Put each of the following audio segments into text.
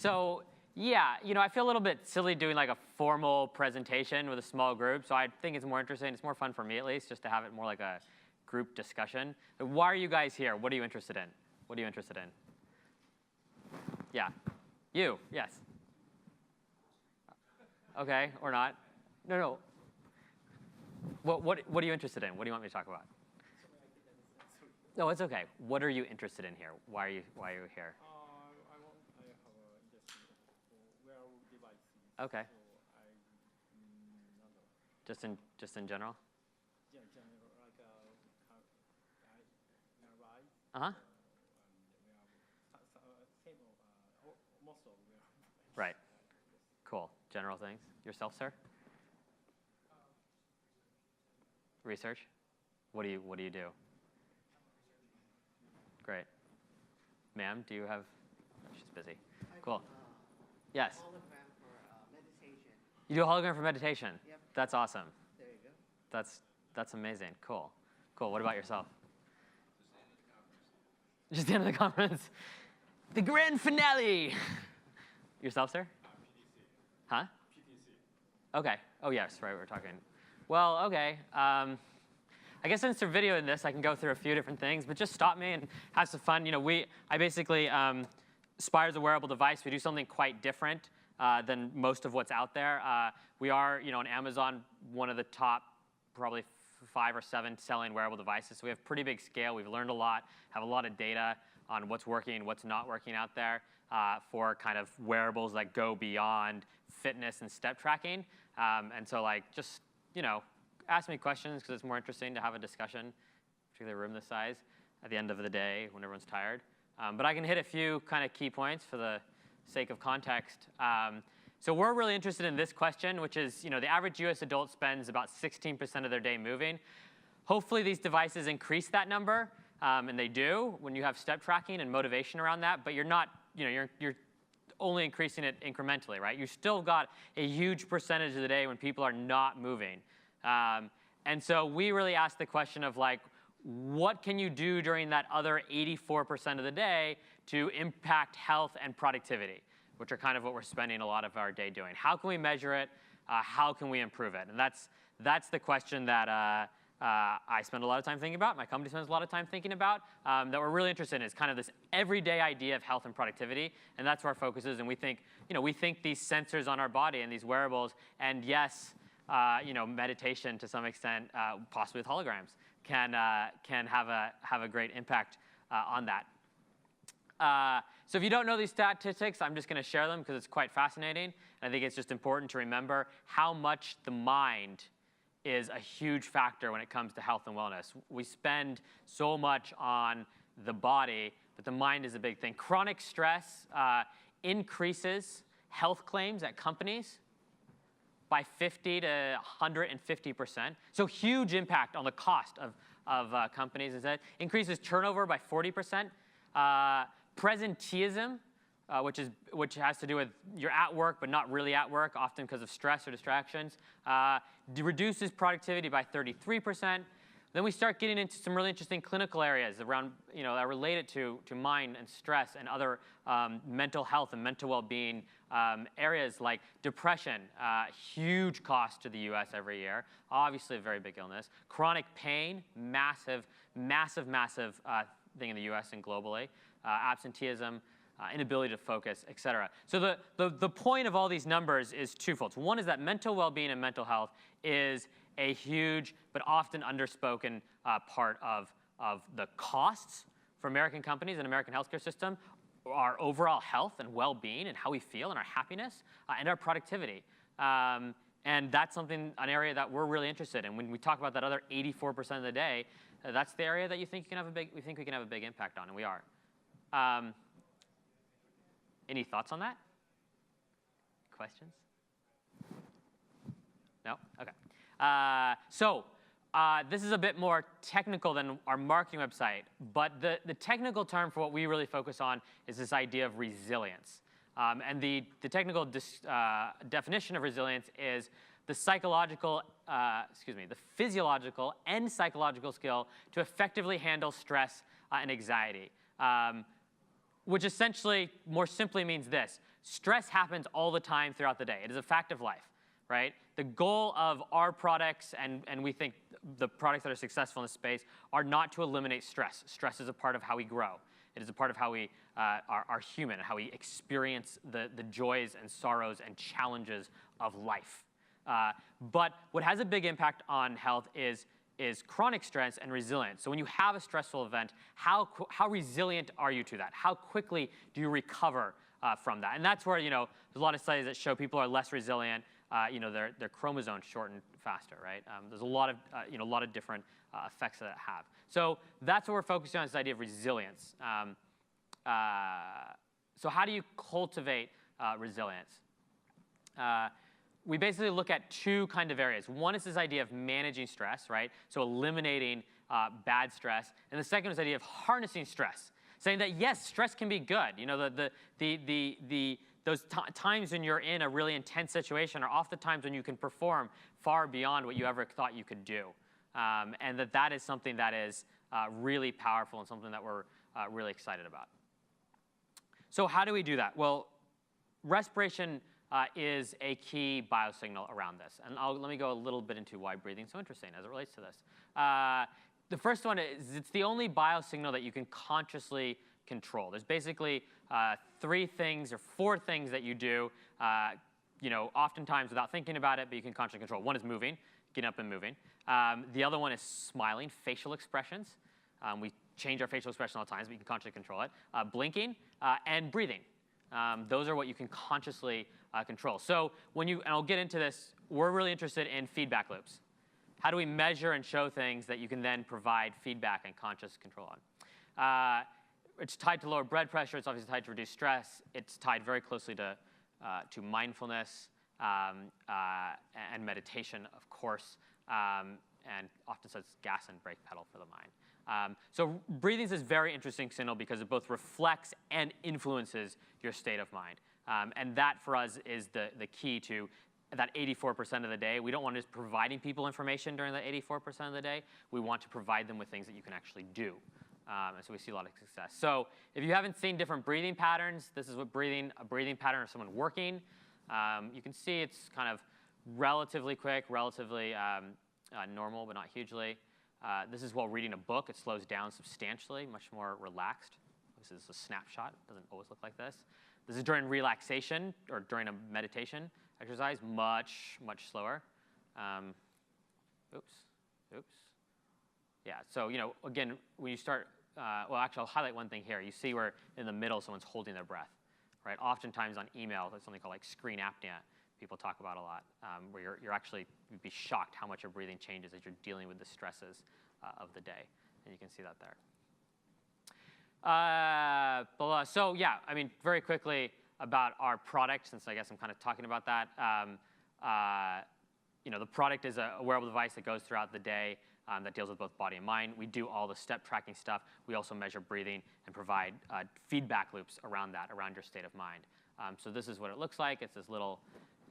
So yeah, I feel a little bit silly doing like a formal presentation with a small group. So I think it's more interesting. It's more fun for me at least, just to have it more like a group discussion. Why are you guys here? What are you interested in? What are you interested in? Yeah, you, yes. Okay, or not? No. What are you interested in? What do you want me to talk about? No, it's okay. What are you interested in here? Why are you here? I have an interest in wearable devices. Okay. So Just in general? Yeah, general like ride. Uh-huh. Most of wearable. Right. Cool. General things. Yourself, sir? Research? What do you do? Great. Ma'am, do you have? Oh, she's busy. Cool. Yes. Hologram for meditation. You do a hologram for meditation? Yep. That's awesome. There you go. That's amazing. Cool. What about yourself? Just the end of the conference. The grand finale. Yourself, sir? PTC. Huh? PTC. Okay. Oh yes, right. We're talking. Well, okay. I guess since they're videoing this, I can go through a few different things, but just stop me and have some fun. I basically, Spire is a wearable device. We do something quite different than most of what's out there. We are, on Amazon, one of the top, probably 5 or 7 selling wearable devices. So we have pretty big scale. We've learned a lot, have a lot of data on what's working, what's not working out there for kind of wearables that go beyond fitness and step tracking. And so just, ask me questions because it's more interesting to have a discussion, particularly a room this size, at the end of the day when everyone's tired. But I can hit a few kind of key points for the sake of context. So we're really interested in this question, which is, the average US adult spends about 16% of their day moving. Hopefully these devices increase that number, and they do when you have step tracking and motivation around that, but you're not, you're only increasing it incrementally, right? You still got a huge percentage of the day when people are not moving. And so we really asked the question of what can you do during that other 84% of the day to impact health and productivity, which are kind of what we're spending a lot of our day doing. How can we measure it? How can we improve it? And that's the question that I spend a lot of time thinking about, my company spends a lot of time thinking about, that we're really interested in is kind of this everyday idea of health and productivity, and that's where our focus is. And we think, these sensors on our body and these wearables, and yes, meditation to some extent, possibly with holograms, can have a great impact on that. So if you don't know these statistics, I'm just going to share them because it's quite fascinating. And I think it's just important to remember how much the mind is a huge factor when it comes to health and wellness. We spend so much on the body, but the mind is a big thing. Chronic stress increases health claims at companies by 50 to 150%. So huge impact on the cost of companies. Is that increases turnover by 40%. Presenteeism, which has to do with you're at work but not really at work, often because of stress or distractions, reduces productivity by 33%. Then we start getting into some really interesting clinical areas around, that are related to mind and stress and other mental health and mental well-being areas like depression, huge cost to the US every year, obviously a very big illness. Chronic pain, massive thing in the US and globally. Absenteeism, inability to focus, et cetera. So the point of all these numbers is twofold. One is that mental well-being and mental health is a huge but often underspoken part of the costs for American companies and American healthcare system, our overall health and well-being and how we feel and our happiness and our productivity. And that's an area that we're really interested in. When we talk about that other 84% of the day, that's the area that we think we can have a big impact on, and we are. Any thoughts on that? Questions? No? Okay. This is a bit more technical than our marketing website, but the technical term for what we really focus on is this idea of resilience. And the technical definition of resilience is the physiological and psychological skill to effectively handle stress and anxiety, which essentially more simply means this: Stress happens all the time throughout the day. It is a fact of life, right? The goal of our products, and we think the products that are successful in this space, are not to eliminate stress. Stress is a part of how we grow. It is a part of how we are human, and how we experience the joys and sorrows and challenges of life. But what has a big impact on health is chronic stress and resilience. So when you have a stressful event, how resilient are you to that? How quickly do you recover from that? And that's where, there's a lot of studies that show people are less resilient. Their chromosomes shorten faster, right? There's a lot of different effects that have. So that's what we're focusing on, is this idea of resilience. So how do you cultivate resilience? We basically look at two kind of areas. One is this idea of managing stress, right? So eliminating bad stress. And the second is the idea of harnessing stress, saying that yes, stress can be good. Those times when you're in a really intense situation are often times when you can perform far beyond what you ever thought you could do. And that is something that is really powerful and something that we're really excited about. So how do we do that? Well, respiration is a key biosignal around this. And let me go a little bit into why breathing is so interesting as it relates to this. The first one is it's the only biosignal that you can consciously control. There's basically 3 things or 4 things that you do, oftentimes without thinking about it, but you can consciously control. One is moving, getting up and moving. The other one is smiling, facial expressions. We change our facial expression all the time, but you can consciously control it. Blinking and breathing. Those are what you can consciously control. So and I'll get into this, we're really interested in feedback loops. How do we measure and show things that you can then provide feedback and conscious control on? It's tied to lower blood pressure. It's obviously tied to reduce stress. It's tied very closely to mindfulness and meditation, of course, and often says gas and brake pedal for the mind. So breathing is this very interesting signal because it both reflects and influences your state of mind. And that, for us, is the key to that 84% of the day. We don't want to just providing people information during that 84% of the day. We want to provide them with things that you can actually do. And so we see a lot of success. So if you haven't seen different breathing patterns, this is what a breathing pattern of someone working. You can see it's kind of relatively quick, relatively normal, but not hugely. This is while reading a book. It slows down substantially, much more relaxed. This is a snapshot. It doesn't always look like this. This is during relaxation or during a meditation exercise, much, much slower. Oops. Yeah, so, again, when you start, well, actually, I'll highlight one thing here. You see where in the middle someone's holding their breath, right? Oftentimes on email, there's something called like screen apnea. People talk about a lot, where you'd be shocked how much your breathing changes as you're dealing with the stresses of the day. And you can see that there. So yeah, very quickly about our product, since I guess I'm kind of talking about that. The product is a wearable device that goes throughout the day that deals with both body and mind. We do all the step tracking stuff. We also measure breathing and provide feedback loops around that, around your state of mind. So this is what it looks like. It's this little,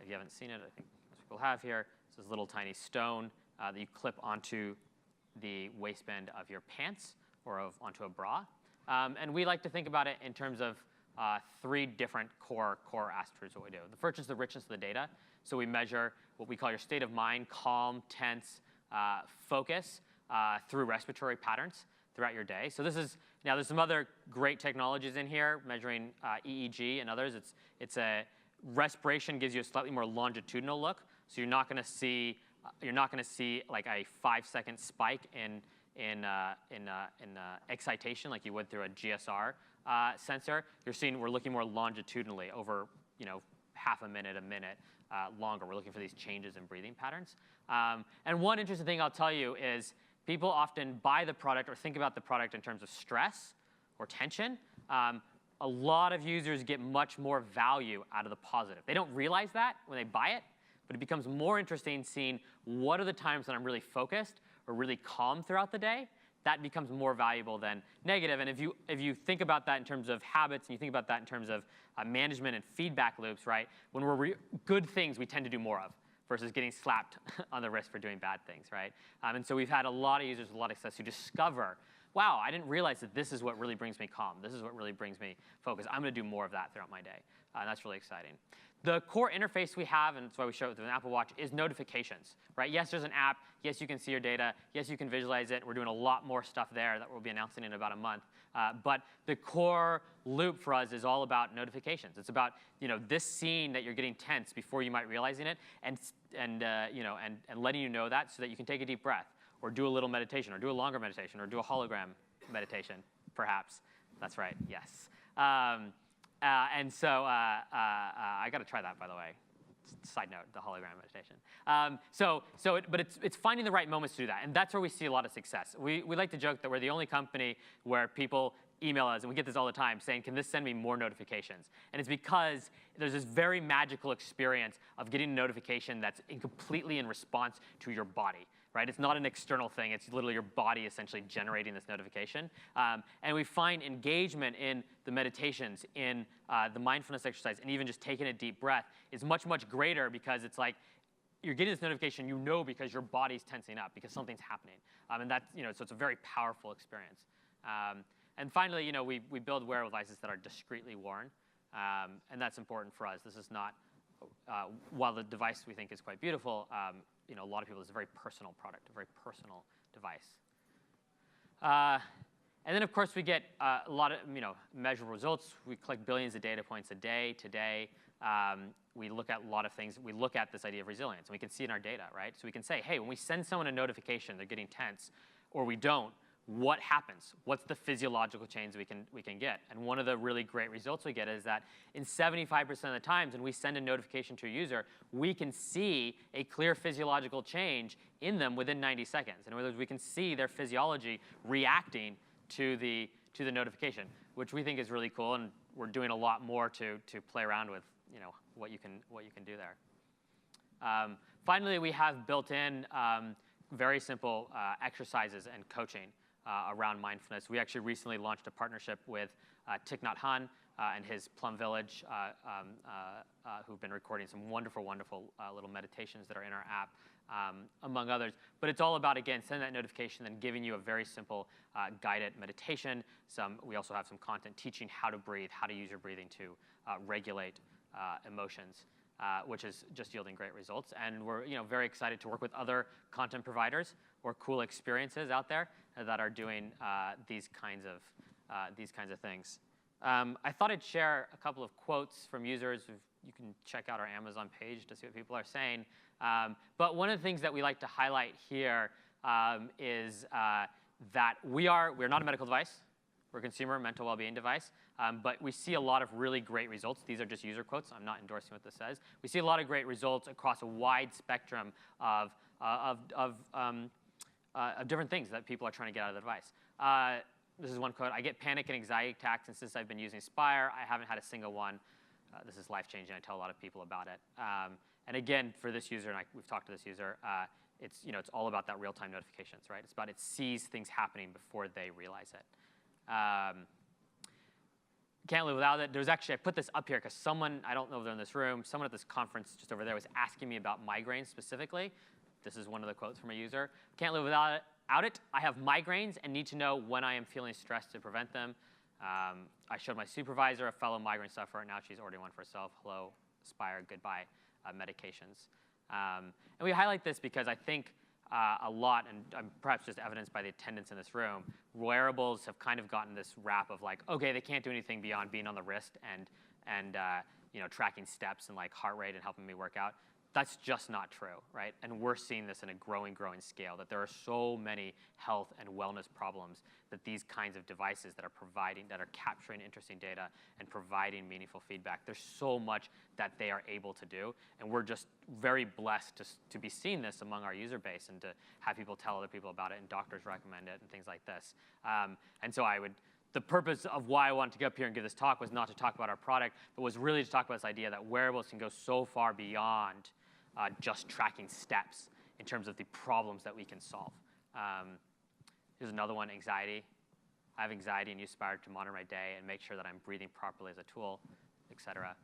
if you haven't seen it, I think most people have here. It's this little tiny stone that you clip onto the waistband of your pants or onto a bra. And we like to think about it in terms of 3 different core aspects of what we do. The first is the richness of the data. So we measure what we call your state of mind, calm, tense, focus through respiratory patterns throughout your day. So there's some other great technologies in here, measuring EEG and others. It's a respiration gives you a slightly more longitudinal look. So you're not going to see like a 5-second spike in excitation like you would through a GSR sensor. We're looking more longitudinally over half a minute longer. We're looking for these changes in breathing patterns. And one interesting thing I'll tell you is people often buy the product or think about the product in terms of stress or tension. A lot of users get much more value out of the positive. They don't realize that when they buy it, but it becomes more interesting seeing what are the times when I'm really focused or really calm throughout the day. That becomes more valuable than negative. And if you think about that in terms of habits and you think about that in terms of management and feedback loops, right? When we're good things, we tend to do more of versus getting slapped on the wrist for doing bad things, right? And so we've had a lot of users with a lot of success who discover wow, I didn't realize that this is what really brings me calm. This is what really brings me focus. I'm going to do more of that throughout my day. And that's really exciting. The core interface we have, and that's why we show it with an Apple Watch, is notifications, right? Yes, there's an app. Yes, you can see your data. Yes, you can visualize it. We're doing a lot more stuff there that we'll be announcing in about a month. But the core loop for us is all about notifications. It's about this scene that you're getting tense before you might realizing it, and letting you know that so that you can take a deep breath, or do a little meditation, or do a longer meditation, or do a hologram meditation, perhaps. That's right. Yes. And so I got to try that, by the way. Side note, the hologram meditation. But it's finding the right moments to do that, and that's where we see a lot of success. We like to joke that we're the only company where people email us, and we get this all the time, saying, can this send me more notifications? And it's because there's this very magical experience of getting a notification that's completely in response to your body. Right? It's not an external thing. It's literally your body essentially generating this notification. And we find engagement in the meditations, in the mindfulness exercise, and even just taking a deep breath is much, much greater, because it's like you're getting this notification, because your body's tensing up, because something's happening. And that's, so it's a very powerful experience. And finally, we build wearable devices that are discreetly worn. And that's important for us. This is not, while the device we think is quite beautiful, a lot of people, it's a very personal product, a very personal device. And then, of course, we get a lot of measurable results. We collect billions of data points a day. Today, we look at a lot of things. We look at this idea of resilience, and we can see in our data, right? So we can say, hey, when we send someone a notification, they're getting tense, or we don't, what happens? What's the physiological change we can get? And one of the really great results we get is that in 75% of the times when we send a notification to a user, we can see a clear physiological change in them within 90 seconds. In other words, we can see their physiology reacting to the notification, which we think is really cool, and we're doing a lot more to play around with what you can do there. Finally, we have built in very simple exercises and coaching around mindfulness. We actually recently launched a partnership with Thich Nhat Hanh and his Plum Village, who've been recording some wonderful, wonderful little meditations that are in our app, among others. But it's all about, again, sending that notification and giving you a very simple guided meditation. We also have some content teaching how to breathe, how to use your breathing to regulate emotions, which is just yielding great results. And we're very excited to work with other content providers or cool experiences out there that are doing these kinds of things. I thought I'd share a couple of quotes from users. You can check out our Amazon page to see what people are saying. But one of the things that we like to highlight here is that we're not a medical device. We're a consumer mental well-being device. But we see a lot of really great results. These are just user quotes. I'm not endorsing what this says. We see a lot of great results across a wide spectrum of different things that people are trying to get out of the device. This is one quote. I get panic and anxiety attacks, and since I've been using Spire, I haven't had a single one. This is life-changing. I tell a lot of people about it. And again, for this user, and we've talked to this user, it's all about that real-time notifications, right? It's about it sees things happening before they realize it. Can't live without it. I put this up here because someone, I don't know if they're in this room, someone at this conference just over there was asking me about migraines specifically. This is one of the quotes from a user. Can't live without it. I have migraines and need to know when I am feeling stressed to prevent them. I showed my supervisor, a fellow migraine sufferer. Now she's ordering one for herself. Hello, Spire, goodbye, medications. And we highlight this because I think a lot, and perhaps just evidenced by the attendance in this room, wearables have kind of gotten this rap of like, okay, they can't do anything beyond being on the wrist and tracking steps and like heart rate and helping me work out. That's just not true, right? And we're seeing this in a growing scale, that there are so many health and wellness problems that these kinds of devices that are capturing interesting data and providing meaningful feedback, there's so much that they are able to do. And we're just very blessed to be seeing this among our user base and to have people tell other people about it and doctors recommend it and things like this. And so the purpose of why I wanted to go up here and give this talk was not to talk about our product, but was really to talk about this idea that wearables can go so far beyond just tracking steps in terms of the problems that we can solve. Here's another one, anxiety. I have anxiety and use Spire to monitor my day and make sure that I'm breathing properly as a tool, et cetera.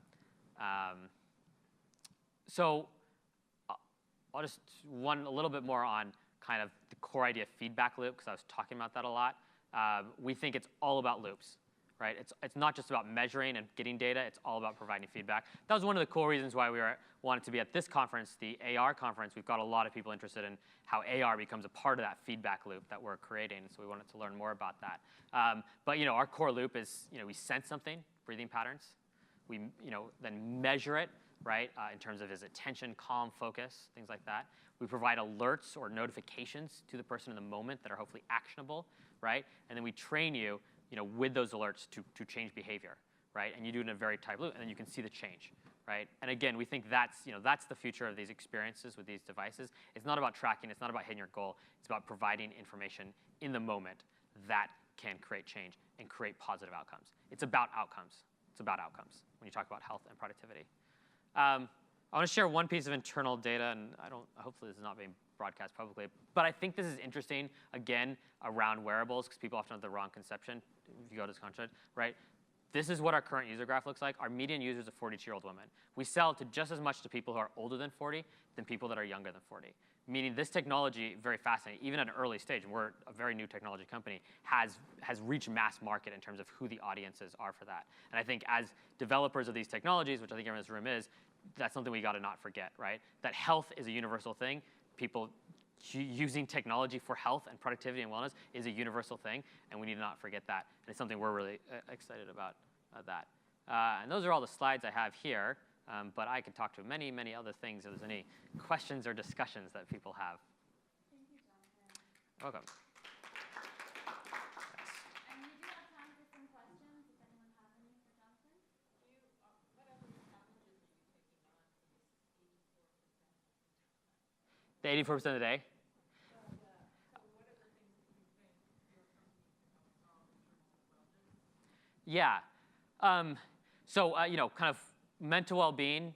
So I'll just a little bit more on kind of the core idea of feedback loop, because I was talking about that a lot. we think it's all about loops, right? It's not just about measuring and getting data. It's all about providing feedback. That was one of the cool reasons why we wanted to be at this conference, the AR conference. We've got a lot of people interested in how AR becomes a part of that feedback loop that we're creating. So we wanted to learn more about that. But our core loop is we sense something, breathing patterns. We then measure it, right, in terms of his attention, calm, focus, things like that. We provide alerts or notifications to the person in the moment that are hopefully actionable, right? And then we train you, with those alerts to change behavior, right? And you do it in a very tight loop, and then you can see the change, right? And again, we think that's the future of these experiences with these devices. It's not about tracking. It's not about hitting your goal. It's about providing information in the moment that can create change and create positive outcomes. It's about outcomes. It's about outcomes when you talk about health and productivity. I want to share one piece of internal data, and hopefully this is not being broadcast publicly, but I think this is interesting, again, around wearables, because people often have the wrong conception if you go to this concept, right? This is what our current user graph looks like. Our median user is a 42-year-old woman. We sell to just as much to people who are older than 40 than people that are younger than 40. Meaning this technology, very fascinating, even at an early stage, and we're a very new technology company, has reached mass market in terms of who the audiences are for that. And I think as developers of these technologies, which I think everyone in this room is, that's something we got to not forget, right? That health is a universal thing. People using technology for health and productivity and wellness is a universal thing, and we need to not forget that. And it's something we're really excited about that. And those are all the slides I have here, but I could talk to many, many other things if there's any questions or discussions that people have. Thank you, Jonathan. Welcome. And we do have time for some questions, if anyone has any for Jonathan. What other challenges are you taking on for this 84%? The 84% of the day? So what are the things that you think your company can help solve in terms of wellness? Yeah. So kind of mental well-being,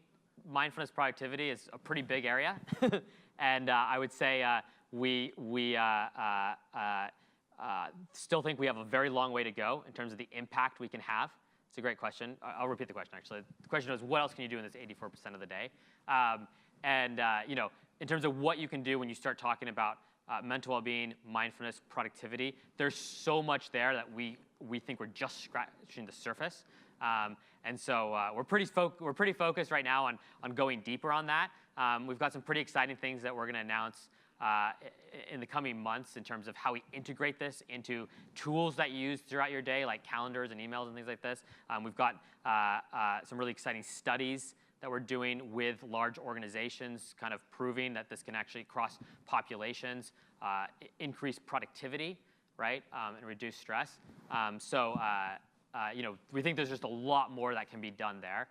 mindfulness, productivity is a pretty big area, and I would say we still think we have a very long way to go in terms of the impact we can have. It's a great question. I'll repeat the question actually. The question was, what else can you do in this 84% of the day? In terms of what you can do when you start talking about mental well-being, mindfulness, productivity, there's so much there that we think we're just scratching the surface. And so we're pretty focused right now on going deeper on that. We've got some pretty exciting things that we're going to announce in the coming months in terms of how we integrate this into tools that you use throughout your day, like calendars and emails and things like this. We've got some really exciting studies that we're doing with large organizations, kind of proving that this can actually cross populations, increase productivity, right, and reduce stress. We think there's just a lot more that can be done there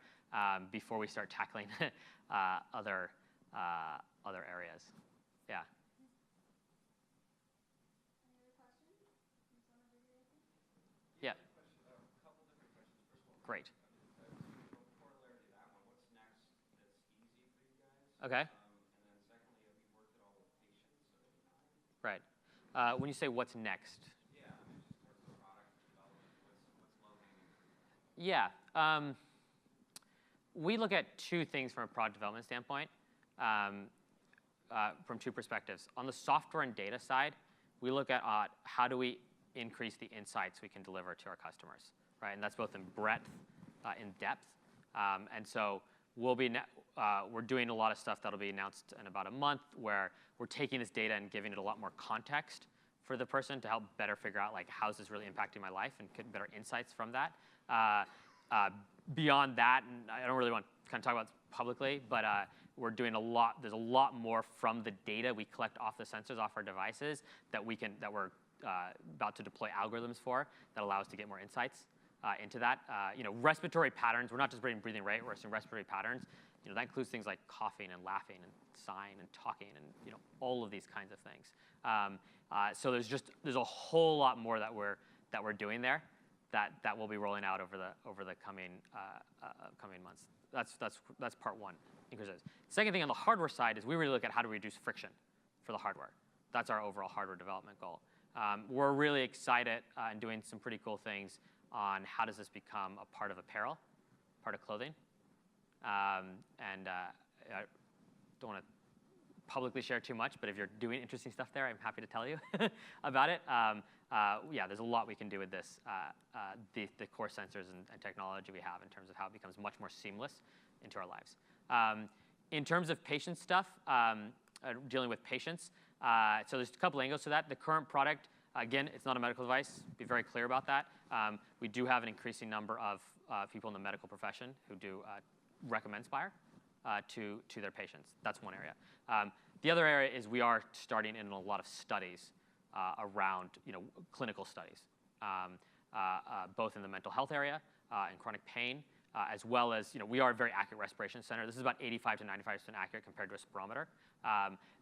before we start tackling other areas. Yeah. Any other questions? From someone over here, I think? Yeah. A couple different questions. First of all, Great. corollary to that one, what's next that's easy for you guys? Okay. And then secondly, have you worked at all with patients of any kind? Right. When you say what's next? Yeah, I mean, just towards the product development, what's low hanging fruit? Yeah. We look at two things from a product development standpoint, from two perspectives. On the software and data side, we look at how do we increase the insights we can deliver to our customers, right? And that's both in breadth, in depth. And so we're doing a lot of stuff that'll be announced in about a month, where we're taking this data and giving it a lot more context for the person to help better figure out, like, how's this really impacting my life, and get better insights from that. Beyond that, and I don't really want to kind of talk about this publicly, but we're doing a lot. There's a lot more from the data we collect off the sensors, off our devices, that we're about to deploy algorithms for that allow us to get more insights into that. Respiratory patterns. We're not just breathing rate. We're seeing respiratory patterns. That includes things like coughing and laughing and sighing and talking and all of these kinds of things. So there's a whole lot more that we're doing there that we'll be rolling out over the coming months. That's part one. Second thing on the hardware side is we really look at how to reduce friction for the hardware. That's our overall hardware development goal. We're really excited and doing some pretty cool things on how does this become a part of apparel, part of clothing. I don't want to publicly share too much, but if you're doing interesting stuff there, I'm happy to tell you about it. Yeah, there's a lot we can do with this, the core sensors and technology we have in terms of how it becomes much more seamless into our lives. In terms of patient stuff, dealing with patients, so there's a couple angles to that. The current product, again, it's not a medical device. Be very clear about that. We do have an increasing number of people in the medical profession who do recommend Spire to their patients. That's one area. The other area is we are starting in a lot of studies around clinical studies, both in the mental health area and chronic pain, as well as we are a very accurate respiration center. This is about 85 to 95% accurate compared to a spirometer.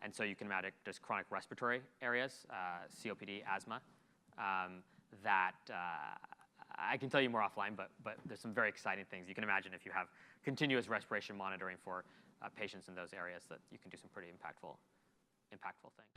And so you can imagine there's chronic respiratory areas, COPD, asthma, that I can tell you more offline, but there's some very exciting things. You can imagine if you have continuous respiration monitoring for patients in those areas that you can do some pretty impactful things.